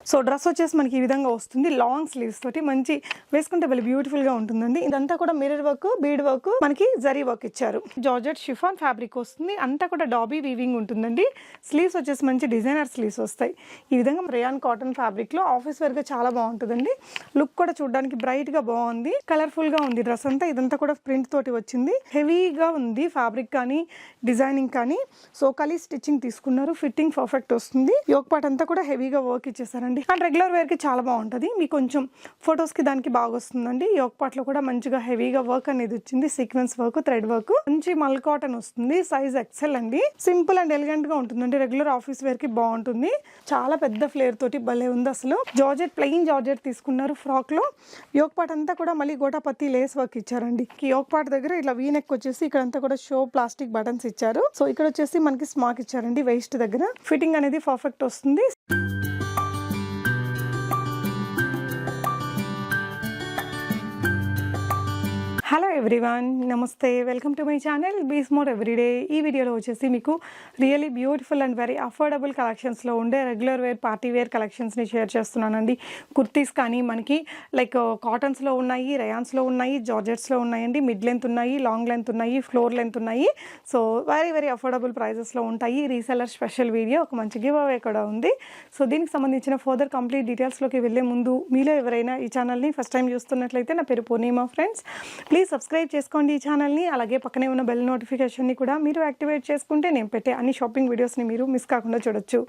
So dress వచ్చేసి మనకి ఈ విధంగా వస్తుంది, లాంగ్ స్లీవ్స్ తోటి మంచి వేసుకుంటే భలే బ్యూటిఫుల్ గా ఉంటుందండి. ఇదంతా కూడా మిర్రర్ వర్క్, బీడ్ వర్క్, మనకి జరీ వర్క్ ఇచ్చారు. జార్జెట్ షిఫాన్ ఫ్యాబ్రిక్ వస్తుంది, అంతా కూడా డాబీ వీవింగ్ ఉంటుందండి. స్లీవ్స్ వచ్చేసి మంచి డిజైనర్ స్లీవ్స్ వస్తాయి. ఈ విధంగా రేయాన్ కాటన్ ఫ్యాబ్రిక్ లో ఆఫీస్ వేర్ గా చాలా బాగుంటుందండి. లుక్ కూడా చూడడానికి బ్రైట్ గా బాగుంది, కలర్ఫుల్ గా ఉంది డ్రెస్ అంతా. ఇదంతా కూడా ప్రింట్ తోటి వచ్చింది, హెవీగా ఉంది ఫ్యాబ్రిక్ కానీ డిజైనింగ్ కానీ. సో కలీ స్టిచ్చింగ్ తీసుకున్నారు, ఫిట్టింగ్ పర్ఫెక్ట్ వస్తుంది. యోక్ పార్ట్ అంతా కూడా హెవీగా వర్క్ ఇచ్చేసారండి. అండ్ రెగ్యులర్ వేర్ కి చాలా బాగుంటుంది, మీకు కొంచెం ఫొటోస్ కి దానికి బాగా వస్తుందండి. యోక్ పార్ట్ లో కూడా మంచిగా హెవీగా వర్క్ అనేది వచ్చింది, సీక్వెన్స్ వర్క్, థ్రెడ్ వర్క్, మంచి మల్ కాటన్ వస్తుంది. సైజ్ ఎక్సెల్ అండి, సింపుల్ అండ్ ఎలిగెంట్ గా ఉంటుందండి. రెగ్యులర్ ఆఫీస్ వేర్ కి బాగుంటుంది. చాలా పెద్ద ఫ్లేర్ తోటి భలే ఉంది అసలు. జార్జెట్, ప్లెయిన్ జార్జెట్ తీసుకున్నారు ఫ్రాక్ లో. యోక్ పార్ట్ అంతా కూడా మళ్ళీ గోటాపత్తి లేస్ వర్క్ ఇచ్చారండి. యోక్ పార్ట్ దగ్గర ఇట్లా వీ నెక్ వచ్చేసి ఇక్కడంతా కూడా షో ప్లాస్టిక్ బటన్స్ ఇచ్చారు. సో ఇక్కడ వచ్చేసి మనకి స్మాక్ ఇచ్చారండి వేస్ట్ దగ్గర. ఫిట్టింగ్ అనేది పర్ఫెక్ట్ వస్తుంది. హలో ఎవ్రీవన్, నమస్తే, welcome to my channel bees more everyday. ఈ వీడియోలో వచ్చేసి మీకు really beautiful and very affordable కలెక్షన్స్లో ఉండే రెగ్యులర్ వేర్, పార్టీ వేర్ కలెక్షన్స్ని షేర్ చేస్తున్నానండి. కుర్తీస్ కానీ మనకి లైక్ కాటన్స్లో ఉన్నాయి, రేయాన్స్లో ఉన్నాయి, జార్జెట్స్లో ఉన్నాయండి, మిడ్ లెంత్ ఉన్నాయి, లాంగ్ లెంత్ ఉన్నాయి, ఫ్లోర్ లెంత్ ఉన్నాయి. సో వెరీ వెరీ అఫోర్డబుల్ ప్రైజెస్లో ఉంటాయి. రీసెల్లర్ స్పెషల్ వీడియో, ఒక మంచి గివ్ అవే కూడా ఉంది. సో దీనికి సంబంధించిన ఫర్దర్ కంప్లీట్ డీటెయిల్స్లోకి వెళ్ళే ముందు మీలో ఎవరైనా ఈ ఛానల్ని ఫస్ట్ టైం చూస్తున్నట్లయితే, నా పేరు పూర్ణిమ ఫ్రెండ్స్, ప్లీజ్ సబ్స్క్రైబ్ చేసుకోండి ఈ ఛానల్ని. అలాగే పక్కనే ఉన్న బెల్ నోటిఫికేషన్ని కూడా మీరు యాక్టివేట్ చేసుకుంటే నేను పెట్టే అన్ని షాపింగ్ వీడియోస్ని మీరు మిస్ కాకుండా చూడొచ్చు.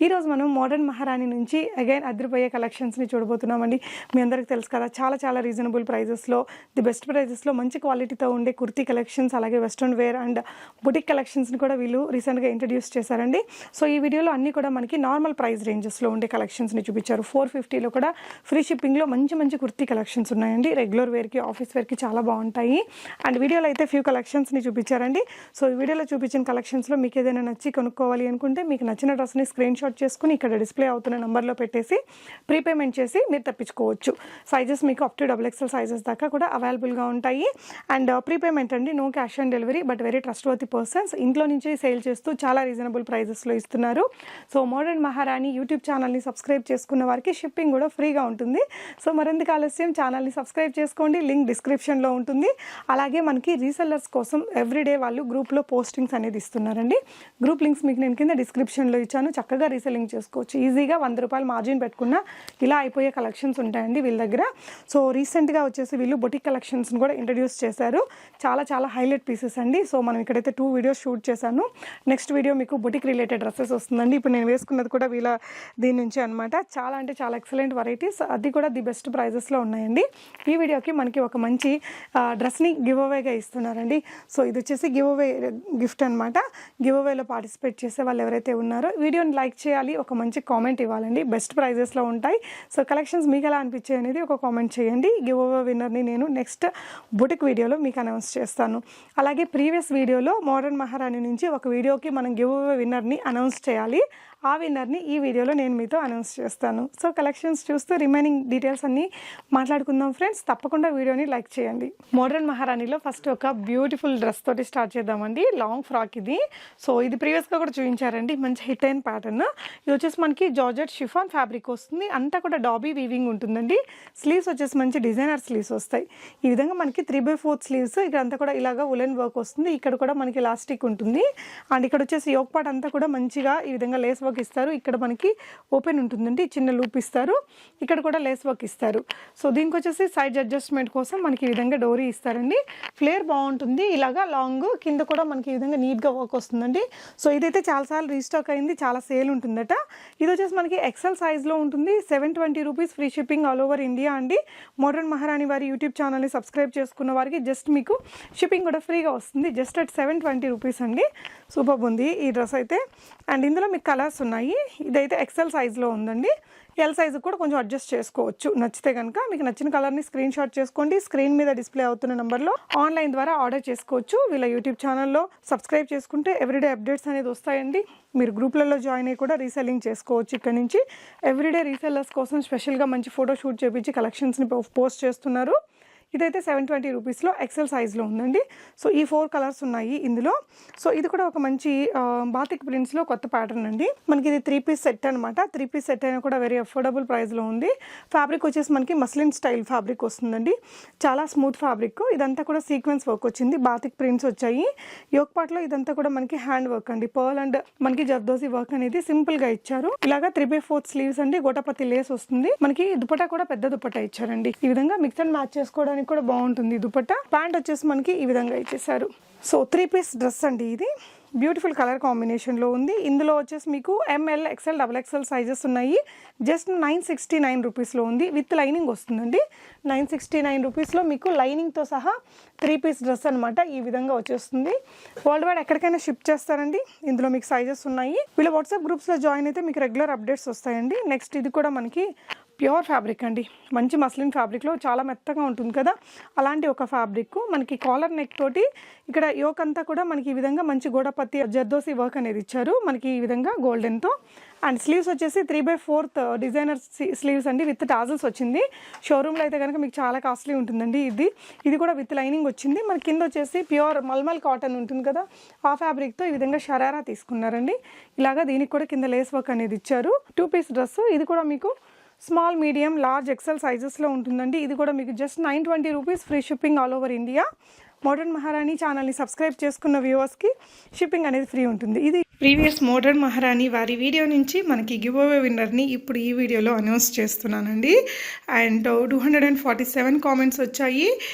ఈరోజు మనం మోడర్న్ మహారాణి నుంచి అగైన్ అదిరిపోయే కలెక్షన్స్ని చూడబోతున్నామండి. మీ అందరికీ తెలుసు కదా, చాలా చాలా రీజనబుల్ ప్రైజెస్లో, ది బెస్ట్ ప్రైజెస్లో మంచి క్వాలిటీతో ఉండే కుర్తీ కలెక్షన్స్, అలాగే వెస్ట్రన్ వేర్ అండ్ బుటిక్ కలెక్షన్స్ని కూడా వీళ్ళు రీసెంట్గా ఇంట్రడ్యూస్ చేశారండి. సో ఈ వీడియోలో అన్ని కూడా మనకి నార్మల్ ప్రైస్ రేంజెస్లో ఉండే కలెక్షన్స్ని చూపించారు. 450లో కూడా ఫ్రీ షిప్పింగ్లో మంచి మంచి కుర్తీ కలెక్షన్స్ ఉన్నాయండి. రెగ్యులర్ వేర్కి, ఆఫీస్ వేర్కి చాలా బాగుంటాయి. అండ్ వీడియోలో అయితే ఫ్యూ కలెక్షన్స్ని చూపించారండి. సో ఈ వీడియోలో చూపించిన కలెక్షన్స్లో మీకు ఏదైనా నచ్చి కొనుక్కోవాలి అనుకుంటే, మీకు నచ్చిన డ్రెస్ని స్క్రీన్ షాట్ చేసుకుని ఇక్కడ డిస్ప్లే అవుతున్న నెంబర్లో పెట్టేసి ప్రీపేమెంట్ చేసి మీరు తెప్పించుకోవచ్చు. సైజెస్ మీకు అప్ టు XXL సైజెస్ దాకా కూడా అవైలబుల్గా ఉంటాయి. అండ్ ప్రీపేమెంట్ అండి, no cash on delivery, but very trustworthy persons. ఇంట్లో నుంచి సేల్ చేస్తూ చాలా రీజనబుల్ ప్రైజెస్లో ఇస్తున్నారు. సో మోడర్న్ మహారాణి యూట్యూబ్ ఛానల్ని సబ్స్క్రైబ్ చేసుకున్న వారికి షిప్పింగ్ కూడా ఫ్రీగా ఉంటుంది. సో మరెందుకు ఆలస్యం, ఛానల్ని సబ్స్క్రైబ్ చేసుకోండి, లింక్ డిస్క్రిప్షన్లో ఉంటుంది. అలాగే మనకి రీసెల్లర్స్ కోసం ఎవ్రీడే వాళ్ళు గ్రూప్లో పోస్టింగ్స్ అనేది ఇస్తున్నారండి. గ్రూప్ లింక్స్ మీకు నేను కింద డిస్క్రిప్షన్లో ఇచ్చాను. చక్కగా రీసెల్లింగ్ చేసుకోవచ్చు. ఈజీగా 100 రూపాయలు మార్జిన్ పెట్టుకున్నా ఇలా అయిపోయే కలెక్షన్స్ ఉంటాయండి వీళ్ళ దగ్గర. సో రీసెంట్గా వచ్చేసి వీళ్ళు బొటిక్ కలెక్షన్స్ని కూడా ఇంట్రడ్యూస్ చేశారు. చాలా చాలా హైలైట్ పీసెస్ అండి. సో మనం ఇక్కడైతే 2 వీడియోస్ షూట్ చేశాను. నెక్స్ట్ వీడియో మీకు బొటిక్ రిలేటెడ్ డ్రెస్సెస్ వస్తుందండి. ఇప్పుడు నేను వేసుకున్నది కూడా వీళ్ళ దీని నుంచి అనమాట. చాలా అంటే చాలా ఎక్సలెంట్ వెరైటీస్, అది కూడా ది బెస్ట్ ప్రైజెస్లో ఉన్నాయండి. ఈ వీడియోకి మనకి ఒక మంచి డ్రెస్ని గివ్ అవేగా ఇస్తున్నారండి. సో ఇది వచ్చేసి గివ్ అవే గిఫ్ట్ అనమాట. గివ్ అవేలో పార్టిసిపేట్ చేసే వాళ్ళు ఎవరైతే ఉన్నారో వీడియోని లైక్ చేయాలి, ఒక మంచి కామెంట్ ఇవ్వాలండి. బెస్ట్ ప్రైజెస్లో ఉంటాయి. సో కలెక్షన్స్ మీకు ఎలా అనిపించాయి అనేది ఒక కామెంట్ చేయండి. గివ్ అవే విన్నర్ని నేను నెక్స్ట్ బుటిక్ వీడియోలో మీకు అనౌన్స్ చేస్తాను. అలాగే ప్రీవియస్ వీడియోలో మోడర్న్ మహారాణి నుంచి ఒక వీడియోకి మనం గివ్ అవే విన్నర్ని అనౌన్స్ చేయాలి. ఆ విన్నర్ని ఈ వీడియోలో నేను మీతో అనౌన్స్ చేస్తాను. సో కలెక్షన్స్ చూస్తూ రిమైనింగ్ డీటెయిల్స్ అన్నీ మాట్లాడుకుందాం ఫ్రెండ్స్. తప్పకుండా వీడియోని లైక్ చేయండి. మోడర్న్ మహారాణిలో ఫస్ట్ ఒక బ్యూటిఫుల్ డ్రెస్ తోటి స్టార్ట్ చేద్దామండి. లాంగ్ ఫ్రాక్ ఇది. సో ఇది ప్రీవియస్గా కూడా చూపించారండి, మంచి హిట్ అయిన ప్యాటర్న్. ఇది వచ్చేసి మనకి జార్జెట్ షిఫాన్ ఫ్యాబ్రిక్ వస్తుంది, అంతా కూడా డాబీ వీవింగ్ ఉంటుందండి. స్లీవ్స్ వచ్చేసి మంచి డిజైనర్ స్లీవ్స్ వస్తాయి. ఈ విధంగా మనకి 3/4 స్లీవ్స్, ఇక్కడ అంతా కూడా ఇలాగా ఉలెన్ వర్క్ వస్తుంది. ఇక్కడ కూడా మనకి ఎలాస్టిక్ ఉంటుంది. అండ్ ఇక్కడ వచ్చేసి యోక్ పార్ట్ అంతా కూడా మంచిగా ఈ విధంగా లేస్ వర్క్ ఇస్తారు. ఇక్కడ మనకి ఓపెన్ ఉంటుందండి, చిన్న లూప్ ఇస్తారు. ఇక్కడ కూడా లేస్ వర్క్ ఇస్తారు. సో దీనికి వచ్చేసి సైజ్ అడ్జస్ట్మెంట్ కోసం మనకి ఈ విధంగా డోరీ ఇస్తారండి. ఫ్లేర్ బాగుంటుంది, ఇలాగా లాంగ్ కింద కూడా మనకి ఈ విధంగా నీట్గా వర్క్ వస్తుందండి. సో ఇదైతే చాలాసార్లు రీస్టాక్ అయింది, చాలా సేల్ ఉంటుందట. ఇది వచ్చేసి మనకి ఎక్సెల్ సైజ్లో ఉంటుంది. 720 rupees free shipping all over India అండి. మోడర్న్ మహారాణి వారి యూట్యూబ్ ఛానల్ని సబ్స్క్రైబ్ చేసుకున్న వారికి జస్ట్ మీకు షిప్పింగ్ కూడా ఫ్రీగా వస్తుంది. జస్ట్ అట్ 720 రూపీస్ అండి. సూపర్ ఉంది ఈ డ్రెస్ అయితే. అండ్ ఇందులో మీకు కలర్స్ ఉన్నాయి. ఇదైతే ఎక్సెల్ సైజ్లో ఉందండి. ఎల్ సైజు కూడా కొంచెం అడ్జస్ట్ చేసుకోవచ్చు నచ్చితే కనుక. మీకు నచ్చిన కలర్ని స్క్రీన్ షాట్ చేసుకోండి. స్క్రీన్ మీద డిస్ప్లే అవుతున్న నెంబర్లో ఆన్లైన్ ద్వారా ఆర్డర్ చేసుకోవచ్చు. వీళ్ళ యూట్యూబ్ ఛానల్లో సబ్స్క్రైబ్ చేసుకుంటే ఎవ్రీడే అప్డేట్స్ అనేది వస్తాయండి. మీరు గ్రూప్లలో జాయిన్ అయ్యి కూడా రీసెల్లింగ్ చేసుకోవచ్చు. ఇక్కడ నుంచి ఎవ్రీడే రీసెల్లర్స్ కోసం స్పెషల్గా మంచి ఫోటో షూట్ చేపించి కలెక్షన్స్ని పోస్ట్ చేస్తున్నారు. ఇదైతే 720 రూపీస్లో ఎక్సెల్ సైజ్లో ఉందండి. సో ఈ 4 కలర్స్ ఉన్నాయి ఇందులో. సో ఇది కూడా ఒక మంచి బాతిక్ ప్రింట్స్లో కొత్త ప్యాటర్న్ అండి. మనకి ఇది 3 పీస్ సెట్ అనమాట. 3 పీస్ సెట్ అయినా కూడా వెరీ అఫోర్డబుల్ ప్రైస్లో ఉంది. ఫ్యాబ్రిక్ వచ్చేసి మనకి మస్లిన్ స్టైల్ ఫ్యాబ్రిక్ వస్తుందండి. చాలా స్మూత్ ఫ్యాబ్రిక్. ఇదంతా కూడా సీక్వెన్స్ వర్క్ వచ్చింది, బాతిక్ ప్రింట్స్ వచ్చాయి. యోక్ పార్ట్లో ఇదంతా కూడా మనకి హ్యాండ్ వర్క్ అండి. పర్ల్ అండ్ మనకి జర్దోసి వర్క్ అనేది సింపుల్ గా ఇచ్చారు. ఇలాగా 3/4 స్లీవ్స్ అండి, గోటపత్తి లేస్ వస్తుంది. మనకి దుపట్టా కూడా పెద్ద దుపట్టా ఇచ్చారండి. ఈ విధంగా మిక్స్ అండ్ మ్యాచ్ చేసుకోవడానికి కూడా బాగుంటుంది దుపట్టా. ప్యాంట్ వచ్చేసి మనకి ఈ విధంగా ఇచ్చేసారు. సో 3 పీస్ డ్రెస్ అండి ఇది. బ్యూటిఫుల్ కలర్ కాంబినేషన్లో ఉంది. ఇందులో వచ్చేసి మీకు ML, XL, XXL సైజెస్ ఉన్నాయి. జస్ట్ 969 రూపీస్లో ఉంది. విత్ లైనింగ్ వస్తుందండి. 969 రూపీస్లో మీకు లైనింగ్తో సహా 3 పీస్ డ్రెస్ అనమాట. ఈ విధంగా వచ్చేస్తుంది. వరల్డ్ వైడ్ ఎక్కడికైనా షిప్ చేస్తారండి. ఇందులో మీకు సైజెస్ ఉన్నాయి. వీళ్ళ వాట్సాప్ గ్రూప్స్లో జాయిన్ అయితే మీకు రెగ్యులర్ అప్డేట్స్ వస్తాయండి. నెక్స్ట్ ఇది కూడా మనకి ప్యూర్ ఫ్యాబ్రిక్ అండి. మంచి మస్లిన్ ఫ్యాబ్రిక్లో చాలా మెత్తగా ఉంటుంది కదా, అలాంటి ఒక ఫ్యాబ్రిక్. మనకి కాలర్ నెక్ తోటి ఇక్కడ యోక్ అంతా కూడా మనకి ఈ విధంగా మంచి గోడపత్తి జర్దోసి వర్క్ అనేది ఇచ్చారు. మనకి ఈ విధంగా గోల్డెన్తో. అండ్ స్లీవ్స్ వచ్చేసి 3/4 డిజైనర్ స్లీవ్స్ అండి, విత్ టాజల్స్ వచ్చింది. షోరూమ్లో అయితే కనుక మీకు చాలా కాస్ట్లీ ఉంటుందండి. ఇది కూడా విత్ లైనింగ్ వచ్చింది. మన కింద వచ్చేసి ప్యూర్ మల్మల్ కాటన్ ఉంటుంది కదా, ఆ ఫ్యాబ్రిక్తో ఈ విధంగా షరారా తీసుకున్నారండి. ఇలాగా దీనికి కూడా కింద లేస్ వర్క్ అనేది ఇచ్చారు. 2 పీస్ డ్రెస్. ఇది కూడా మీకు స్మాల్, మీడియం, లార్జ్, ఎక్సెల్ సైజెస్లో ఉంటుందండి. ఇది కూడా మీకు just 920 rupees, free shipping all over India. Modern మహారాణి ఛానల్ని సబ్స్క్రైబ్ చేసుకున్న వ్యూవర్స్కి షిప్పింగ్ అనేది ఫ్రీ ఉంటుంది. ఇది ప్రీవియస్ మోడర్న్ మహారాణి వారి వీడియో నుంచి మనకి గివ్ అవే విన్నర్ని ఇప్పుడు ఈ వీడియోలో అనౌన్స్ చేస్తున్నానండి. అండ్ 247 కామెంట్స్ వచ్చాయి.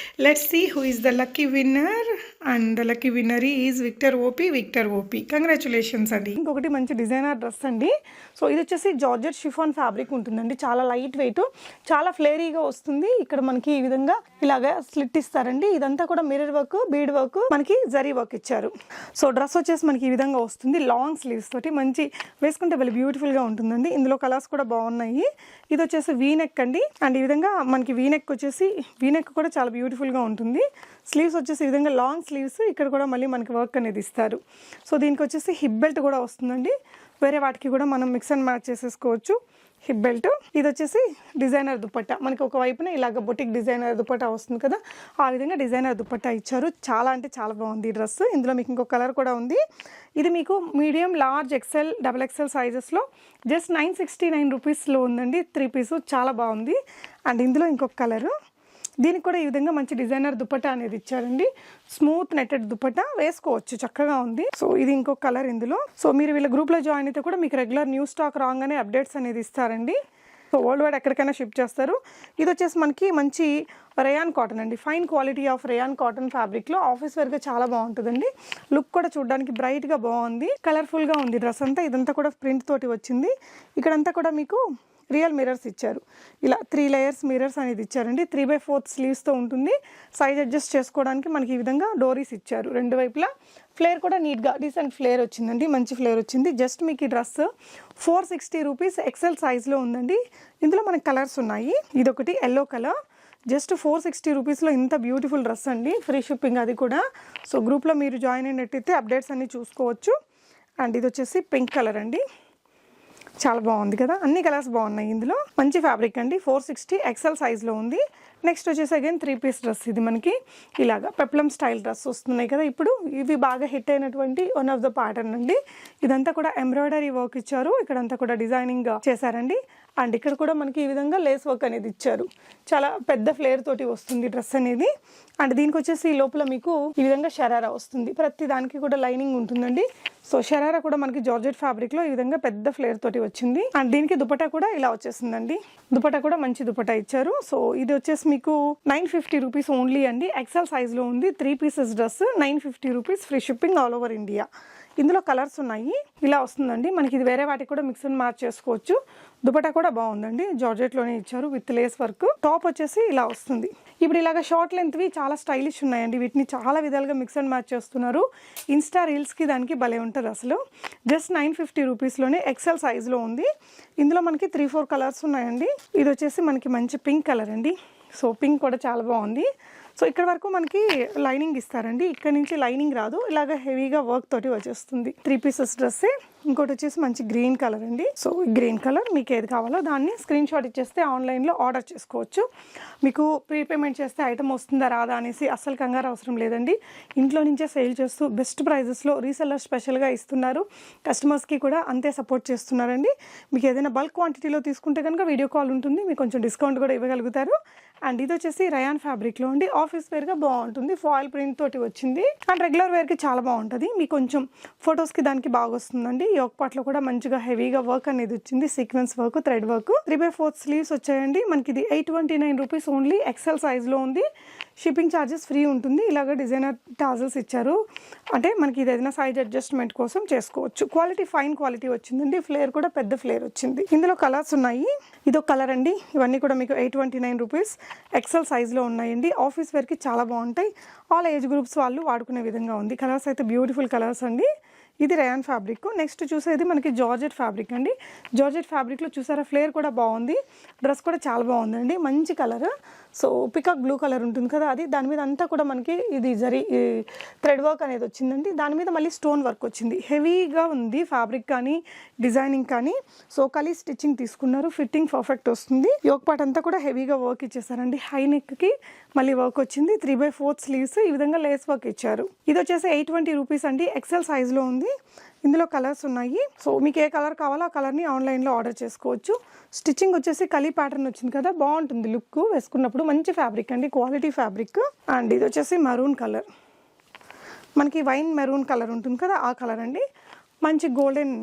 Let's see who is the lucky winner. And the lucky winner is Victor OP. Congratulations అండి. ఇంకొకటి మంచి డిజైనర్ డ్రెస్ అండి. సో ఇది వచ్చేసి జార్జెట్ షిఫాన్ ఫ్యాబ్రిక్ ఉంటుందండి. చాలా లైట్ వెయిట్, చాలా ఫ్లేరీగా వస్తుంది. ఇక్కడ మనకి ఈ విధంగా ఇలాగా స్లిట్ ఇస్తారండి. ఇదంతా కూడా మిర్రర్ వర్క్, బీడ్ వర్క్, మనకి జరీ వర్క్ ఇచ్చారు. సో డ్రెస్ వచ్చేసి మనకి ఈ విధంగా వస్తుంది. లాంగ్ స్లీవ్స్ తోటి మంచి వేసుకుంటే వెళ్ళి బ్యూటిఫుల్గా ఉంటుందండి. ఇందులో కలర్స్ కూడా బాగున్నాయి. ఇది వచ్చేసి వీనెక్ అండి. అండ్ ఈ విధంగా మనకి వీనెక్ కూడా చాలా బ్యూటిఫుల్గా ఉంటుంది. స్లీవ్స్ వచ్చేసి ఈ విధంగా లాంగ్ స్లీవ్స్. ఇక్కడ కూడా మళ్ళీ మనకి వర్క్ అనేది ఇస్తారు. సో దీనికి వచ్చేసి హిప్ బెల్ట్ కూడా వస్తుందండి. వేరే వాటికి కూడా మనం మిక్స్ అండ్ మ్యాచ్ చేసేసుకోవచ్చు. Hip belt. ఇది వచ్చేసి డిజైనర్ దుపట్టా. మనకి ఒక వైపున ఇలాగ బొటిక్ డిజైనర్ దుపట్టా వస్తుంది కదా, ఆ విధంగా డిజైనర్ దుపట్టా ఇచ్చారు. చాలా అంటే చాలా బాగుంది ఈ డ్రెస్. ఇందులో మీకు ఇంకొక కలర్ కూడా ఉంది. ఇది మీకు మీడియం, లార్జ్, XL, XXL సైజెస్లో జస్ట్ 969 రూపీస్లో ఉందండి. 3 పీసు. చాలా బాగుంది. అండ్ ఇందులో ఇంకొక కలరు. దీనికి కూడా ఈ విధంగా మంచి డిజైనర్ దుపట్టా అనేది ఇచ్చారండి. స్మూత్ నెట్టెడ్ దుపట్టా, వేసుకోవచ్చు, చక్కగా ఉంది. సో ఇది ఇంకొక కలర్ ఇందులో. సో మీరు వీళ్ళ గ్రూప్లో జాయిన్ అయితే కూడా మీకు రెగ్యులర్ న్యూ స్టాక్ రాగానే అప్డేట్స్ అనేది ఇస్తారండి. సో వరల్డ్ వైడ్ ఎక్కడికైనా షిప్ చేస్తారు. ఇది వచ్చేసి మనకి మంచి రేయాన్ కాటన్ అండి. Fine quality of rayon cotton ఫ్యాబ్రిక్లో ఆఫీస్ వేర్గా చాలా బాగుంటుందండి. లుక్ కూడా చూడడానికి బ్రైట్గా బాగుంది, కలర్ఫుల్గా ఉంది డ్రెస్ అంతా. ఇదంతా కూడా ప్రింట్ తోటి వచ్చింది. ఇక్కడంతా కూడా మీకు రియల్ మిర్రర్స్ ఇచ్చారు. ఇలా 3 లేయర్స్ మిర్రర్స్ అనేది ఇచ్చారండి. 3/4 స్లీవ్స్తో ఉంటుంది. సైజ్ అడ్జస్ట్ చేసుకోవడానికి మనకి ఈ విధంగా డోరీస్ ఇచ్చారు రెండు వైపులా. ఫ్లేర్ కూడా నీట్గా డీసెంట్ ఫ్లేర్ వచ్చిందండి, మంచి ఫ్లేర్ వచ్చింది. జస్ట్ మీకు ఈ డ్రెస్ 460 రూపీస్, ఎక్సెల్ సైజ్లో ఉందండి. ఇందులో మనకి కలర్స్ ఉన్నాయి. ఇదొకటి ఎల్లో కలర్. జస్ట్ 460 రూపీస్లో ఇంత బ్యూటిఫుల్ డ్రెస్ అండి. ఫ్రీ షిప్పింగ్ అది కూడా. సో గ్రూప్లో మీరు జాయిన్ అయినట్టయితే అప్డేట్స్ అన్నీ చూసుకోవచ్చు. అండ్ ఇది వచ్చేసి పింక్ కలర్ అండి. చాలా బాగుంది కదా, అన్ని కలర్స్ బాగున్నాయి. ఇందులో మంచి ఫ్యాబ్రిక్ అండి. 460 ఎక్సెల్ సైజ్లో ఉంది. నెక్స్ట్ వచ్చేసి అగైన్ 3 పీస్ డ్రెస్. ఇది మనకి ఇలాగా పెప్లం స్టైల్ డ్రెస్ వస్తున్నాయి కదా ఇప్పుడు. ఇవి బాగా హిట్ అయినటువంటి వన్ ఆఫ్ ద ప్యాటర్న్ అండి. ఇదంతా కూడా ఎంబ్రాయిడరీ వర్క్ ఇచ్చారు. ఇక్కడంతా కూడా డిజైనింగ్ చేశారండి. అండ్ ఇక్కడ కూడా మనకి ఈ విధంగా లేస్ వర్క్ అనేది ఇచ్చారు. చాలా పెద్ద ఫ్లేర్ తోటి వస్తుంది డ్రెస్ అనేది. అండ్ దీనికి వచ్చేసి లోపల మీకు ఈ విధంగా షరారా వస్తుంది. ప్రతి దానికి కూడా లైనింగ్ ఉంటుందండి. సో షరారా కూడా మనకి జార్జెట్ ఫ్యాబ్రిక్లో ఈ విధంగా పెద్ద ఫ్లేర్ తోటి వచ్చింది. అండ్ దీనికి దుపట్టా కూడా ఇలా వచ్చేసిందండి. దుపట్టా కూడా మంచి దుపట్టా ఇచ్చారు. సో ఇది వచ్చేసి మీకు 950 రూపీస్ ఓన్లీ అండి. ఎక్సెల్ సైజ్లో ఉంది. 3 pieces dress 950 rupees, free shipping all over India. ఇందులో కలర్స్ ఉన్నాయి. ఇలా వస్తుందండి మనకి. ఇది వేరే వాటికి కూడా మిక్స్ అండ్ మ్యాచ్ చేసుకోవచ్చు. దుపట్టా కూడా బాగుందండి, జార్జెట్లోనే ఇచ్చారు విత్ లేస్ వర్క్. టాప్ వచ్చేసి ఇలా వస్తుంది. ఇప్పుడు ఇలాగ షార్ట్ లెంత్వి చాలా స్టైలిష్ ఉన్నాయండి. వీటిని చాలా విధాలుగా మిక్స్ అండ్ మ్యాచ్ చేస్తున్నారు. ఇన్స్టా రీల్స్కి దానికి భలే ఉంటుంది అసలు. జస్ట్ 950 రూపీస్లోనే ఎక్సెల్ సైజ్లో ఉంది. ఇందులో మనకి 3-4 కలర్స్ ఉన్నాయండి. ఇది వచ్చేసి మనకి మంచి పింక్ కలర్ అండి. సో పింక్ కూడా చాలా బాగుంది. సో ఇక్కడ వరకు మనకి లైనింగ్ ఇస్తారండి. ఇక్కడ నుంచి లైనింగ్ రాదు. ఇలాగ హెవీగా వర్క్ తోటి వచ్చేస్తుంది. 3 పీసెస్ డ్రెస్సే. ఇంకోటి వచ్చేసి మంచి గ్రీన్ కలర్ అండి. సో గ్రీన్ కలర్ మీకు ఏది కావాలో దాన్ని స్క్రీన్ షాట్ ఇచ్చేస్తే ఆన్లైన్లో ఆర్డర్ చేసుకోవచ్చు. మీకు ప్రీపేమెంట్ చేస్తే ఐటమ్ వస్తుందా రాదా అనేసి అస్సలు కంగారు అవసరం లేదండి. ఇంట్లో నుంచే సేల్ చేస్తూ బెస్ట్ ప్రైజెస్లో రీసెల్లర్ స్పెషల్గా ఇస్తున్నారు. కస్టమర్స్కి కూడా అంతే సపోర్ట్ చేస్తున్నారండి. మీకు ఏదైనా బల్క్ క్వాంటిటీలో తీసుకుంటే కనుక వీడియో కాల్ ఉంటుంది, మీకు కొంచెం డిస్కౌంట్ కూడా ఇవ్వగలుగుతారు. అండ్ ఇది వచ్చేసి రయాన్ ఫ్యాబ్రిక్లో అండి. ఆఫీస్ వేర్గా బాగుంటుంది, ఫాయిల్ ప్రింట్ తోటి వచ్చింది. అండ్ రెగ్యులర్ వేర్కి చాలా బాగుంటుంది. మీకు కొంచెం ఫొటోస్కి దానికి బాగా వస్తుందండి. యోక్ పార్ట్లో కూడా మంచిగా హెవీగా వర్క్ అనేది వచ్చింది, sequence work, thread work. 3/4 sleeves వచ్చాయండి. మనకి ఇది 829 రూపీస్ ఓన్లీ. ఎక్సెల్ సైజ్లో ఉంది. షిప్పింగ్ ఛార్జెస్ ఫ్రీ ఉంటుంది. ఇలాగ డిజైనర్ టాజల్స్ ఇచ్చారు, అంటే మనకి ఇది ఏదైనా సైజ్ అడ్జస్ట్మెంట్ కోసం చేసుకోవచ్చు. క్వాలిటీ ఫైన్ క్వాలిటీ వచ్చిందండి. ఫ్లేర్ కూడా పెద్ద ఫ్లేర్ వచ్చింది. ఇందులో కలర్స్ ఉన్నాయి. ఇదొక కలర్ అండి. ఇవన్నీ కూడా మీకు 829 రూపీస్ ఎక్సెల్ సైజ్లో ఉన్నాయండి. ఆఫీస్ వేర్కి చాలా బాగుంటాయి. ఆల్ ఏజ్ గ్రూప్స్ వాళ్ళు వాడుకునే విధంగా ఉంది. కలర్స్ అయితే బ్యూటిఫుల్ కలర్స్ అండి. ఇది రయాన్ ఫ్యాబ్రిక్. నెక్స్ట్ చూసేది మనకి జార్జెట్ ఫ్యాబ్రిక్ అండి. జార్జెట్ ఫ్యాబ్రిక్లో చూసారా ఫ్లేర్ కూడా బాగుంది, డ్రెస్ కూడా చాలా బాగుందండి. మంచి colour, so peacock blue colour ఉంటుంది కదా అది. దాని మీద అంతా కూడా మనకి ఇది థ్రెడ్ వర్క్ అనేది వచ్చిందండి. దాని మీద మళ్ళీ స్టోన్ వర్క్ వచ్చింది. హెవీగా ఉంది ఫ్యాబ్రిక్ కానీ డిజైనింగ్ కానీ. సో కలీ స్టిచ్చింగ్ తీసుకున్నారు, ఫిట్టింగ్ పర్ఫెక్ట్ వస్తుంది. యోక్ పార్ట్ అంతా కూడా హెవీగా వర్క్ ఇచ్చేసారండి. హై నెక్కి మళ్ళీ వర్క్ వచ్చింది. 3/4 స్లీవ్స్, ఈ విధంగా లేస్ వర్క్ ఇచ్చారు. ఇది వచ్చేసి 820 రూపీస్ అండి. ఎక్సెల్ సైజ్లో ఉంది. ఇందులో కలర్స్ ఉన్నాయి. సో మీకు ఏ కలర్ కావాలో ఆ కలర్ని ఆన్లైన్లో ఆర్డర్ చేసుకోవచ్చు. స్టిచ్చింగ్ వచ్చేసి కలీ ప్యాటర్న్ వచ్చింది కదా, బాగుంటుంది లుక్ వేసుకున్నప్పుడు. మంచి ఫ్యాబ్రిక్ అండి, క్వాలిటీ ఫ్యాబ్రిక్. అండ్ ఇది వచ్చేసి మరూన్ కలర్, మనకి వైన్ మెరూన్ కలర్ ఉంటుంది కదా ఆ కలర్ అండి. మంచి గోల్డెన్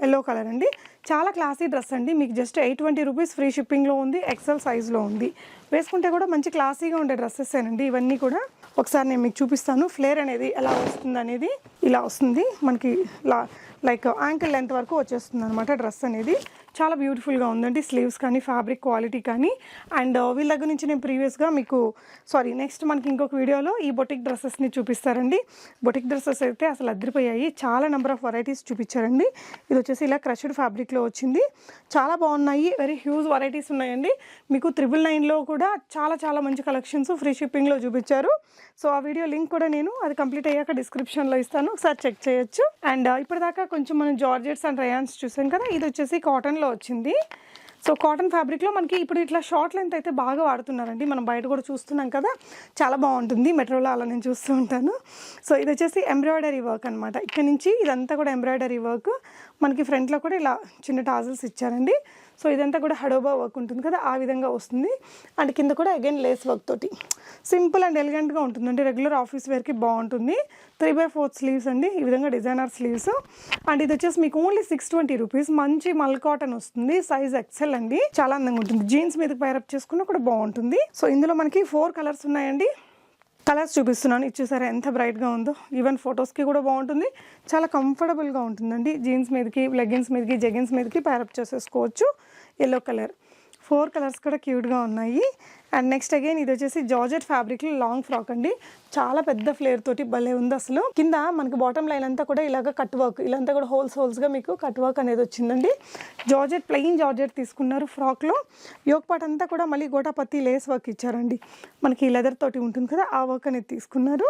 ఎల్లో కలర్ అండి. చాలా క్లాసీ డ్రెస్ అండి. మీకు జస్ట్ 820 రూపీస్ ఫ్రీ షిప్పింగ్లో ఉంది. ఎక్సెల్ సైజ్లో ఉంది. వేసుకుంటే కూడా మంచి క్లాసీగా ఉండే డ్రెస్సెస్ ఏనండి ఇవన్నీ కూడా. ఒకసారి నేను మీకు చూపిస్తాను ఫ్లేర్ అనేది ఎలా వస్తుంది అనేది. ఇలా వస్తుంది మనకి, లైక్ యాంకిల్ లెంత్ వరకు వచ్చేస్తుంది అనమాట డ్రెస్ అనేది. చాలా బ్యూటిఫుల్గా ఉందండి. స్లీవ్స్ కానీ ఫ్యాబ్రిక్ క్వాలిటీ కానీ. అండ్ వీళ్ళ దగ్గర నుంచి నేను ప్రీవియస్గా మీకు నెక్స్ట్ మనకి ఇంకొక వీడియోలో ఈ బొటిక్ డ్రెస్సెస్ని చూపిస్తారండి. బొటిక్ డ్రెస్సెస్ అయితే అసలు అదిరిపోయాయి. చాలా నెంబర్ ఆఫ్ వెరైటీస్ చూపించారండి. ఇది వచ్చేసి ఇలా క్రష్డ్ ఫ్యాబ్రిక్లో వచ్చింది. చాలా బాగున్నాయి. వెరీ హ్యూజ్ వెరైటీస్ ఉన్నాయండి. మీకు 999లో కూడా చాలా చాలా మంచి కలెక్షన్స్ ఫ్రీ షిప్పింగ్లో చూపించారు. సో ఆ వీడియో లింక్ కూడా నేను అది కంప్లీట్ అయ్యాక డిస్క్రిప్షన్లో ఇస్తాను, ఒకసారి చెక్ చేయొచ్చు. అండ్ ఇప్పటిదాకా కొంచెం మనం జార్జెట్స్ అండ్ రయాన్స్ చూసాం కదా. ఇది వచ్చేసి కాటన్లో వచ్చింది. సో కాటన్ ఫ్యాబ్రిక్లో మనకి ఇప్పుడు ఇట్లా షార్ట్ లెంత్ అయితే బాగా వాడుతున్నారండి. మనం బయట కూడా చూస్తున్నాం కదా, చాలా బాగుంటుంది. మెట్రోలో అలా నేను చూస్తూ ఉంటాను. సో ఇది వచ్చేసి ఎంబ్రాయిడరీ వర్క్ అనమాట. ఇక్కడ నుంచి ఇదంతా కూడా ఎంబ్రాయిడరీ వర్క్. మనకి ఫ్రంట్లో కూడా ఇలా చిన్న టాజల్స్ ఇచ్చారండి. సో ఇదంతా కూడా హడోబా వర్క్ ఉంటుంది కదా ఆ విధంగా వస్తుంది. అండ్ కింద కూడా అగైన్ లేస్ వర్క్ తోటి సింపుల్ అండ్ ఎలిగెంట్గా ఉంటుందండి. రెగ్యులర్ ఆఫీస్ వేర్కి బాగుంటుంది. 3/4 స్లీవ్స్ అండి, ఈ విధంగా డిజైనర్ స్లీవ్స్. అండ్ ఇది వచ్చేసి మీకు ఓన్లీ 620 రూపీస్. మంచి మల్ కాటన్ వస్తుంది, సైజ్ ఎక్సెల్ అండి. చాలా అందంగా ఉంటుంది. జీన్స్ మీదకి పైరప్ చేసుకున్నా కూడా బాగుంటుంది. సో ఇందులో మనకి 4 కలర్స్ ఉన్నాయండి. కలర్స్ చూపిస్తున్నాను, ఇచ్చేసారా ఎంత బ్రైట్గా ఉందో. ఈవెన్ ఫొటోస్కి కూడా బాగుంటుంది. చాలా కంఫర్టబుల్గా ఉంటుందండి. జీన్స్ మీదకి, లెగ్గిన్స్ మీదకి, జెగిన్స్ మీదకి ప్యారప్ చేసేసుకోవచ్చు. ఎల్లో కలర్, 4 కలర్స్ కూడా క్యూట్గా ఉన్నాయి. అండ్ నెక్స్ట్ అగైన్ ఇది వచ్చేసి జార్జెట్ ఫ్యాబ్రిక్లో లాంగ్ ఫ్రాక్ అండి. చాలా పెద్ద ఫ్లేర్ తోటి భలే ఉంది అసలు. కింద మనకి బాటమ్ లైన్ అంతా కూడా ఇలాగ కట్ వర్క్, ఇలాంతా కూడా హోల్స్గా మీకు కట్ వర్క్ అనేది వచ్చిందండి. జార్జెట్, ప్లెయిన్ జార్జెట్ తీసుకున్నారు ఫ్రాక్లో. యోక్ పార్ట్ అంతా కూడా మళ్ళీ గోటాపత్తి లేస్ వర్క్ ఇచ్చారండి. మనకి లెదర్ తోటి ఉంటుంది కదా ఆ వర్క్ అనేది తీసుకున్నారు.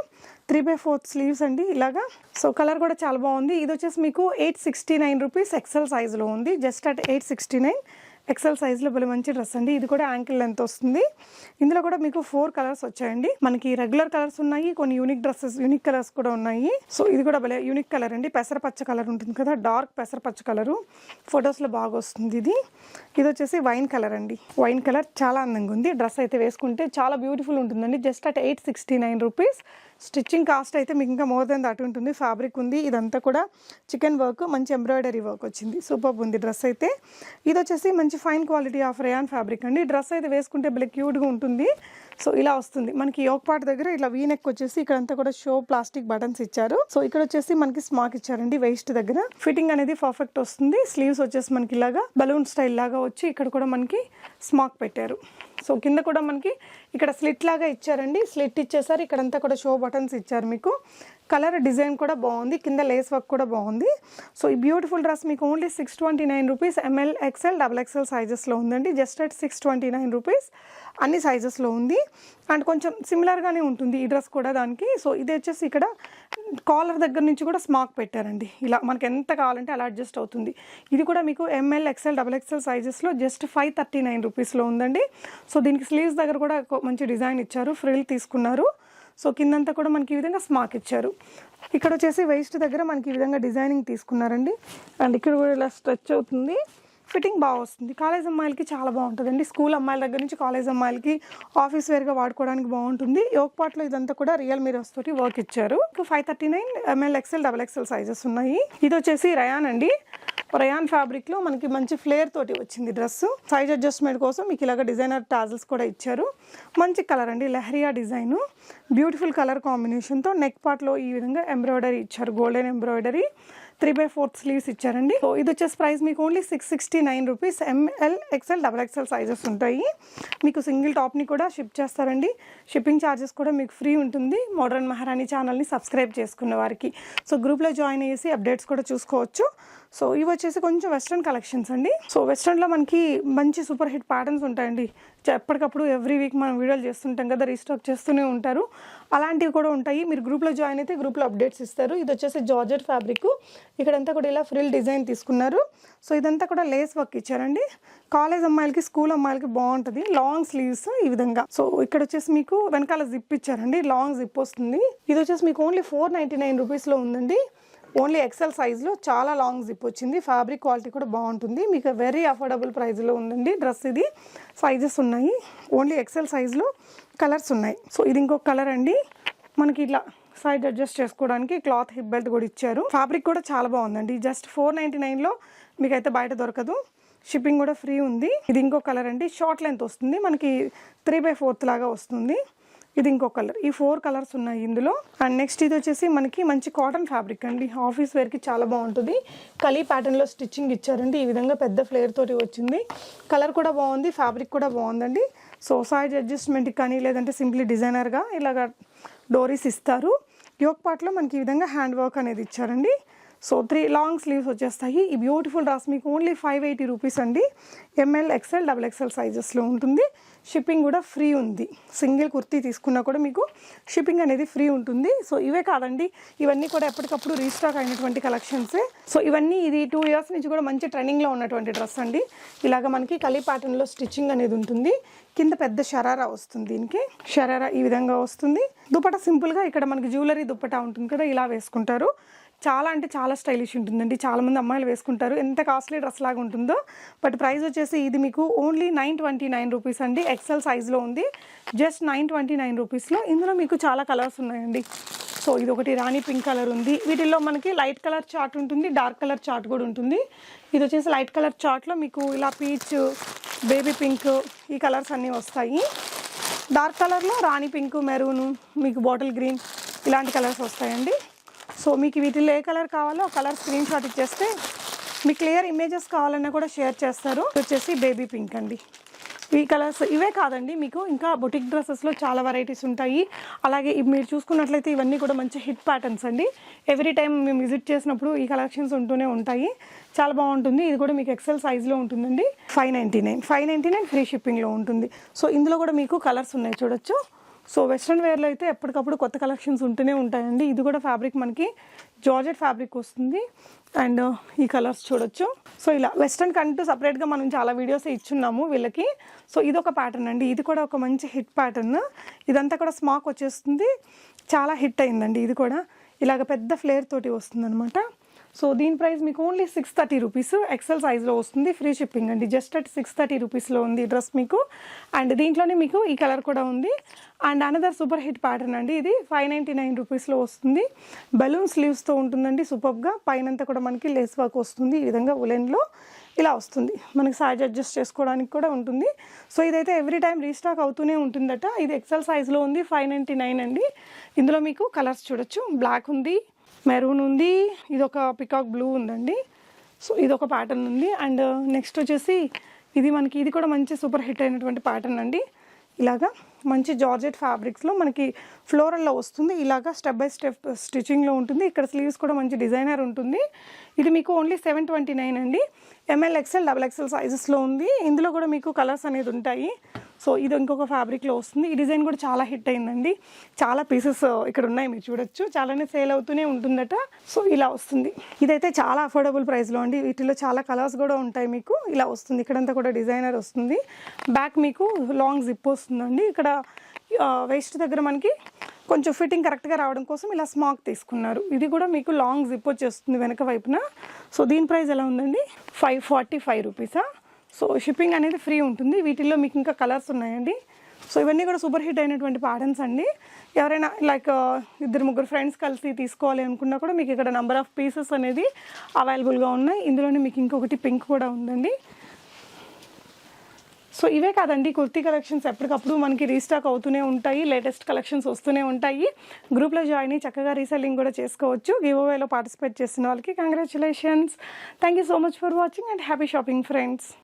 3/4 స్లీవ్స్ అండి ఇలాగా. సో కలర్ కూడా చాలా బాగుంది. ఇది వచ్చేసి మీకు 869 రూపీస్ ఎక్సెల్ సైజ్లో ఉంది. జస్ట్ అట్ 869 ఎక్సెల్ సైజ్లో భలే మంచి డ్రెస్ అండి. ఇది కూడా యాంకిల్ లెంత్ వస్తుంది. ఇందులో కూడా మీకు 4 కలర్స్ వచ్చాయండి. మనకి రెగ్యులర్ కలర్స్ ఉన్నాయి, కొన్ని యూనిక్ డ్రెస్సెస్, యూనిక్ కలర్స్ కూడా ఉన్నాయి. సో ఇది కూడా భలే యూనిక్ కలర్ అండి. పెసరపచ్చ కలర్ ఉంటుంది కదా, డార్క్ పెసరపచ్చ కలరు. ఫొటోస్లో బాగా వస్తుంది ఇది. ఇది వచ్చేసి వైన్ కలర్ అండి. వైన్ కలర్ చాలా అందంగా ఉంది. డ్రెస్ అయితే వేసుకుంటే చాలా బ్యూటిఫుల్ ఉంటుందండి. Just at 869 rupees. Stitching cost అయితే మీకు ఇంకా మోర్ దెన్ దట్ ఉంటుంది. ఫ్యాబ్రిక్ ఉంది, ఇదంతా కూడా చికెన్ వర్క్, మంచి ఎంబ్రాయిడరీ వర్క్ వచ్చింది. సూపర్ ఉంది డ్రెస్ అయితే. ఇది వచ్చేసి మంచి fine quality of rayon fabric అండి. డ్రెస్ అయితే వేసుకుంటే భలే క్యూట్గా ఉంటుంది. సో ఇలా వస్తుంది. మనకి యోక్ పార్ట్ దగ్గర ఇట్లా వీ నెక్ వచ్చేసి ఇక్కడంతా కూడా షో ప్లాస్టిక్ బటన్స్ ఇచ్చారు. సో ఇక్కడ వచ్చేసి మనకి స్మాక్ ఇచ్చారండి వేస్ట్ దగ్గర. ఫిట్టింగ్ అనేది పర్ఫెక్ట్ వస్తుంది. స్లీవ్స్ వచ్చేసి మనకి ఇలాగా బలూన్ స్టైల్ లాగా వచ్చి ఇక్కడ కూడా మనకి స్మాక్ పెట్టారు. సో కింద కూడా మనకి ఇక్కడ స్లిట్ లాగా ఇచ్చారండి. స్లిట్ ఇచ్చేసారు. ఇక్కడంతా కూడా షో బటన్స్ ఇచ్చారు మీకు. కలర్ డిజైన్ కూడా బాగుంది. కింద లేస్ వర్క్ కూడా బాగుంది. సో ఈ బ్యూటిఫుల్ డ్రెస్ మీకు only 629 rupees. ML, XL, XXL సైజెస్లో ఉందండి. Just at 629 rupees. అన్ని సైజెస్లో ఉంది. అండ్ కొంచెం సిమిలర్గానే ఉంటుంది ఈ డ్రెస్ కూడా దానికి. సో ఇది వచ్చేసి ఇక్కడ కాలర్ దగ్గర నుంచి కూడా స్మాక్ పెట్టారండి. ఇలా మనకి ఎంత కావాలంటే అలా అడ్జస్ట్ అవుతుంది. ఇది కూడా మీకు ఎంఎల్, ఎక్స్ఎల్, డబుల్ ఎక్స్ఎల్ సైజెస్లో జస్ట్ 539 రూపీస్లో ఉందండి. సో దీనికి స్లీవ్స్ దగ్గర కూడా మంచి డిజైన్ ఇచ్చారు, ఫ్రిల్ తీసుకున్నారు. సో కిందంతా కూడా మనకి ఈ విధంగా స్మాక్ ఇచ్చారు. ఇక్కడ వచ్చేసి వేస్ట్ దగ్గర మనకి ఈ విధంగా డిజైనింగ్ తీసుకున్నారండి. అండ్ ఇక్కడ కూడా ఇలా స్ట్రెచ్ అవుతుంది, ఫిట్టింగ్ బాగా వస్తుంది. కాలేజ్ అమ్మాయిలకి చాలా బాగుంటుందండి. స్కూల్ అమ్మాయిల దగ్గర నుంచి కాలేజ్ అమ్మాయిలకి ఆఫీస్ వేర్గా వాడుకోవడానికి బాగుంటుంది. యోక్ పార్ట్లో ఇదంతా కూడా రియల్ మిరర్స్ తోటి వర్క్ ఇచ్చారు. 539 ML, X L, double XL sizes ఉన్నాయి. ఇది వచ్చేసి రయాన్ అండి. రయాన్ ఫ్యాబ్రిక్లో మనకి మంచి ఫ్లేర్ తోటి వచ్చింది డ్రెస్. సైజ్ అడ్జస్ట్మెంట్ కోసం మీకు ఇలాగ డిజైనర్ టాజల్స్ కూడా ఇచ్చారు. మంచి కలర్ అండి, లెహరియా డిజైన్, బ్యూటిఫుల్ కలర్ కాంబినేషన్తో నెక్ పార్ట్లో ఈ విధంగా ఎంబ్రాయిడరీ ఇచ్చారు, గోల్డెన్ ఎంబ్రాయిడరీ. 3/4 స్లీవ్స్ ఇచ్చారండి. సో ఇది వచ్చేసి ప్రైస్ మీకు only 669 rupees. ML, X L, double XL sizes ఉంటాయి. మీకు సింగిల్ టాప్ని కూడా షిప్ చేస్తారండి. షిప్పింగ్ ఛార్జెస్ కూడా మీకు ఫ్రీ ఉంటుంది మోడర్న్ మహారాణి ఛానల్ని సబ్స్క్రైబ్ చేసుకున్న వారికి. సో గ్రూప్లో జాయిన్ అయ్యేసి అప్డేట్స్ కూడా చూసుకోవచ్చు. సో ఇవి వచ్చేసి కొంచెం వెస్ట్రన్ కలెక్షన్స్ అండి. సో వెస్ట్రన్లో మనకి మంచి సూపర్ హిట్ ప్యాటర్న్స్ ఉంటాయండి. ఎప్పటికప్పుడు ఎవ్రీ వీక్ మనం వీడియోలు చేస్తుంటాం కదా, రీస్టాక్ చేస్తూనే ఉంటారు. అలాంటివి కూడా ఉంటాయి. మీరు గ్రూప్లో జాయిన్ అయితే గ్రూప్లో అప్డేట్స్ ఇస్తారు. ఇది వచ్చేసి జార్జెట్ ఫ్యాబ్రిక్. ఇక్కడంతా కూడా ఇలా ఫ్రిల్ డిజైన్ తీసుకున్నారు. సో ఇదంతా కూడా లేస్ వర్క్ ఇచ్చారండి. కాలేజ్ అమ్మాయిలకి, స్కూల్ అమ్మాయిలకి బాగుంటుంది. లాంగ్ స్లీవ్స్ ఈ విధంగా. సో ఇక్కడ వచ్చేసి మీకు వెనకాల జిప్ ఇచ్చారండి, లాంగ్ జిప్ వస్తుంది. ఇది వచ్చేసి మీకు ఓన్లీ 499 రూపీస్లో ఉందండి. ఓన్లీ ఎక్సెల్ సైజ్లో చాలా లాంగ్ జిప్ వచ్చింది. ఫ్యాబ్రిక్ క్వాలిటీ కూడా బాగుంటుంది. మీకు వెరీ అఫోర్డబుల్ ప్రైస్లో ఉందండి డ్రెస్. ఇది సైజెస్ ఉన్నాయి, ఓన్లీ ఎక్సెల్ సైజ్లో కలర్స్ ఉన్నాయి. సో ఇది ఇంకొక కలర్ అండి. మనకి ఇట్లా సైడ్ అడ్జస్ట్ చేసుకోవడానికి క్లాత్ హిప్ బెల్ట్ కూడా ఇచ్చారు. ఫ్యాబ్రిక్ కూడా చాలా బాగుందండి. జస్ట్ 499లో మీకైతే బయట దొరకదు. షిప్పింగ్ కూడా ఫ్రీ ఉంది. ఇది ఇంకో కలర్ అండి, షార్ట్ లెంత్ వస్తుంది, మనకి 3/4 లాగా వస్తుంది. ఇది ఇంకో కలర్. ఈ 4 కలర్స్ ఉన్నాయి ఇందులో. అండ్ నెక్స్ట్ ఇది వచ్చేసి మనకి మంచి కాటన్ ఫ్యాబ్రిక్ అండి. ఆఫీస్ వేర్కి చాలా బాగుంటుంది. కలీ ప్యాటర్న్లో స్టిచ్చింగ్ ఇచ్చారండి. ఈ విధంగా పెద్ద ఫ్లేర్ తోటి వచ్చింది. కలర్ కూడా బాగుంది, ఫ్యాబ్రిక్ కూడా బాగుందండి. సో సైజ్ అడ్జస్ట్మెంట్కి కానీ లేదంటే సింప్లీ డిజైనర్గా ఇలాగ డోరీస్ ఇస్తారు. యోక్ పార్ట్లో మనకి ఈ విధంగా హ్యాండ్ వర్క్ అనేది ఇచ్చారండి. సో 3 లాంగ్ స్లీవ్స్ వచ్చేస్తాయి. ఈ బ్యూటిఫుల్ డ్రెస్ మీకు ఓన్లీ 580 రూపీస్ అండి. ఎంఎల్, ఎక్స్ఎల్, డబుల్ ఎక్స్ఎల్ సైజెస్లో ఉంటుంది. షిప్పింగ్ కూడా ఫ్రీ ఉంది. సింగిల్ కుర్తీ తీసుకున్నా కూడా మీకు షిప్పింగ్ అనేది ఫ్రీ ఉంటుంది. సో ఇవే కాదండి, ఇవన్నీ కూడా ఎప్పటికప్పుడు రీస్టాక్ అయినటువంటి కలెక్షన్సే. సో ఇవన్నీ ఇది 2 ఇయర్స్ నుంచి కూడా మంచి ట్రెండింగ్లో ఉన్నటువంటి డ్రెస్ అండి. ఇలాగ మనకి కలీ ప్యాటర్న్లో స్టిచ్చింగ్ అనేది ఉంటుంది. కింద పెద్ద షరారా వస్తుంది. దీనికి షరారా ఈ విధంగా వస్తుంది. దుపట్టా సింపుల్గా ఇక్కడ మనకి జ్యువెలరీ దుపట్టా ఉంటుంది కదా, ఇలా వేసుకుంటారు. చాలా అంటే చాలా స్టైలిష్ ఉంటుందండి. చాలామంది అమ్మాయిలు వేసుకుంటారు. ఎంత కాస్ట్లీ డ్రెస్ లాగా ఉంటుందో. బట్ ప్రైస్ వచ్చేసి ఇది మీకు ఓన్లీ 929 రూపీస్ అండి. ఎక్సెల్ సైజ్లో ఉంది. జస్ట్ 929 రూపీస్లో. ఇందులో మీకు చాలా కలర్స్ ఉన్నాయండి. సో ఇది ఒకటి రాణి పింక్ కలర్ ఉంది. వీటిల్లో మనకి లైట్ కలర్ చార్ట్ ఉంటుంది, డార్క్ కలర్ చార్ట్ కూడా ఉంటుంది. ఇది వచ్చేసి లైట్ కలర్ చార్ట్లో మీకు ఇలా పీచ్, బేబీ పింక్ ఈ కలర్స్ అన్నీ వస్తాయి. డార్క్ కలర్లో రాణి పింక్, మెరూను, మీకు బాటిల్ గ్రీన్ ఇలాంటి కలర్స్ వస్తాయండి. సో మీకు వీటిల్లో ఏ కలర్ కావాలో ఆ కలర్ స్క్రీన్ షాట్ ఇచ్చేస్తే మీకు క్లియర్ ఇమేజెస్ కావాలన్నా కూడా షేర్ చేస్తారు. వచ్చేసి బేబీ పింక్ అండి. ఈ కలర్స్ ఇవే కాదండి, మీకు ఇంకా బొటిక్ డ్రెస్సెస్లో చాలా వెరైటీస్ ఉంటాయి. అలాగే మీరు చూసుకున్నట్లయితే ఇవన్నీ కూడా మంచి హిట్ ప్యాటర్న్స్ అండి. ఎవ్రీ టైం మేము విజిట్ చేసినప్పుడు ఈ కలెక్షన్స్ ఉంటూనే ఉంటాయి. చాలా బాగుంటుంది. ఇది కూడా మీకు ఎక్సెల్ సైజ్లో ఉంటుందండి. 599 ఫ్రీ షిప్పింగ్లో ఉంటుంది. సో ఇందులో కూడా మీకు కలర్స్ ఉన్నాయి చూడొచ్చు. సో వెస్ట్రన్ వేర్లో అయితే ఎప్పటికప్పుడు కొత్త కలెక్షన్స్ ఉంటూనే ఉంటాయండి. ఇది కూడా ఫ్యాబ్రిక్ మనకి జార్జెట్ ఫ్యాబ్రిక్ వస్తుంది. అండ్ ఈ కలర్స్ చూడొచ్చు. సో ఇలా వెస్ట్రన్ కంటూ సపరేట్గా మనం చాలా వీడియోస్ ఇచ్చున్నాము వీళ్ళకి. సో ఇది ఒక ప్యాటర్న్ అండి. ఇది కూడా ఒక మంచి హిట్ ప్యాటర్న్. ఇదంతా కూడా స్మాక్ వచ్చేస్తుంది. చాలా హిట్ అయిందండి. ఇది కూడా ఇలాగ పెద్ద ఫ్లేర్ తోటి వస్తుంది అనమాట. సో దీని ప్రైస్ మీకు ఓన్లీ 630 రూపీస్. ఎక్సెల్ సైజ్లో వస్తుంది. ఫ్రీ షిప్పింగ్ అండి. జస్ట్ అట్ 630 రూపీస్లో ఉంది డ్రెస్ మీకు. అండ్ దీంట్లోనే మీకు ఈ కలర్ కూడా ఉంది. And another super hit pattern అండి. ఇది 599 రూపీస్లో వస్తుంది. బెలూన్ స్లీవ్స్తో ఉంటుందండి. సూపర్గా పైనంతా కూడా మనకి లేస్ వర్క్ వస్తుంది. ఈ విధంగా ఉలెన్లో ఇలా వస్తుంది. మనకి సైజ్ అడ్జస్ట్ చేసుకోవడానికి కూడా ఉంటుంది. సో ఇదైతే ఎవ్రీ టైం రీస్టాక్ అవుతూనే ఉంటుందట. ఇది ఎక్సెల్ సైజ్లో ఉంది. 599 అండి. ఇందులో మీకు కలర్స్ చూడొచ్చు. బ్లాక్ ఉంది, మెరూన్ ఉంది, ఇది ఒక పికాక్ బ్లూ ఉందండి. సో ఇది ఒక ప్యాటర్న్ ఉంది. అండ్ నెక్స్ట్ వచ్చేసి ఇది కూడా మంచి సూపర్ హిట్ అయినటువంటి ప్యాటర్న్ అండి. ఇలాగా మంచి జార్జెట్ ఫ్యాబ్రిక్స్లో మనకి ఫ్లోరల్లో వస్తుంది. ఇలాగా స్టెప్ బై స్టెప్ స్టిచ్చింగ్లో ఉంటుంది. ఇక్కడ స్లీవ్స్ కూడా మంచి డిజైనర్ ఉంటుంది. ఇది మీకు ఓన్లీ 729 అండి. ఎంఎల్, ఎక్స్ఎల్, డబుల్ ఎక్స్ఎల్ సైజెస్లో ఉంది. ఇందులో కూడా మీకు కలర్స్ అనేది ఉంటాయి. సో ఇది ఇంకొక ఫ్యాబ్రిక్లో వస్తుంది. ఈ డిజైన్ కూడా చాలా హిట్ అయిందండి. చాలా పీసెస్ ఇక్కడ ఉన్నాయి, మీరు చూడొచ్చు. చాలానే సేల్ అవుతూనే ఉంటుందట. సో ఇలా వస్తుంది. ఇదైతే చాలా అఫోర్డబుల్ ప్రైస్లో అండి. వీటిలో చాలా కలర్స్ కూడా ఉంటాయి. మీకు ఇలా వస్తుంది. ఇక్కడంతా కూడా డిజైనర్ వస్తుంది. బ్యాక్ మీకు లాంగ్ జిప్ వస్తుందండి. ఇక్కడ వేస్ట్ దగ్గర మనకి కొంచెం ఫిట్టింగ్ కరెక్ట్గా రావడం కోసం ఇలా స్మాక్ తీసుకున్నారు. ఇది కూడా మీకు లాంగ్ జిప్ వచ్చేస్తుంది వెనక వైపున. సో దీని ప్రైస్ ఎలా ఉందండి? 545 రూపీసా. సో షిప్పింగ్ అనేది ఫ్రీ ఉంటుంది. వీటిల్లో మీకు ఇంకా కలర్స్ ఉన్నాయండి. సో ఇవన్నీ కూడా సూపర్ హిట్ అయినటువంటి ప్యాటర్న్స్ అండి. ఎవరైనా లైక్ 2-3 ఫ్రెండ్స్ కలిసి తీసుకోవాలి అనుకున్నా కూడా మీకు ఇక్కడ నెంబర్ ఆఫ్ పీసెస్ అనేది అవైలబుల్గా ఉన్నాయి. ఇందులోనే మీకు ఇంకొకటి పింక్ కూడా ఉందండి. సో ఇవే కాదండి, కుర్తీ కలెక్షన్స్ ఎప్పటికప్పుడు మనకి రీస్టాక్ అవుతూనే ఉంటాయి. లేటెస్ట్ కలెక్షన్స్ వస్తూనే ఉంటాయి. గ్రూప్లో జాయిన్ అయ్యి చక్కగా రీసెల్లింగ్ కూడా చేసుకోవచ్చు. గివ్ అవేలో పార్టిసిపేట్ చేసిన వాళ్ళకి congratulations. Thank you so much for watching and happy shopping friends.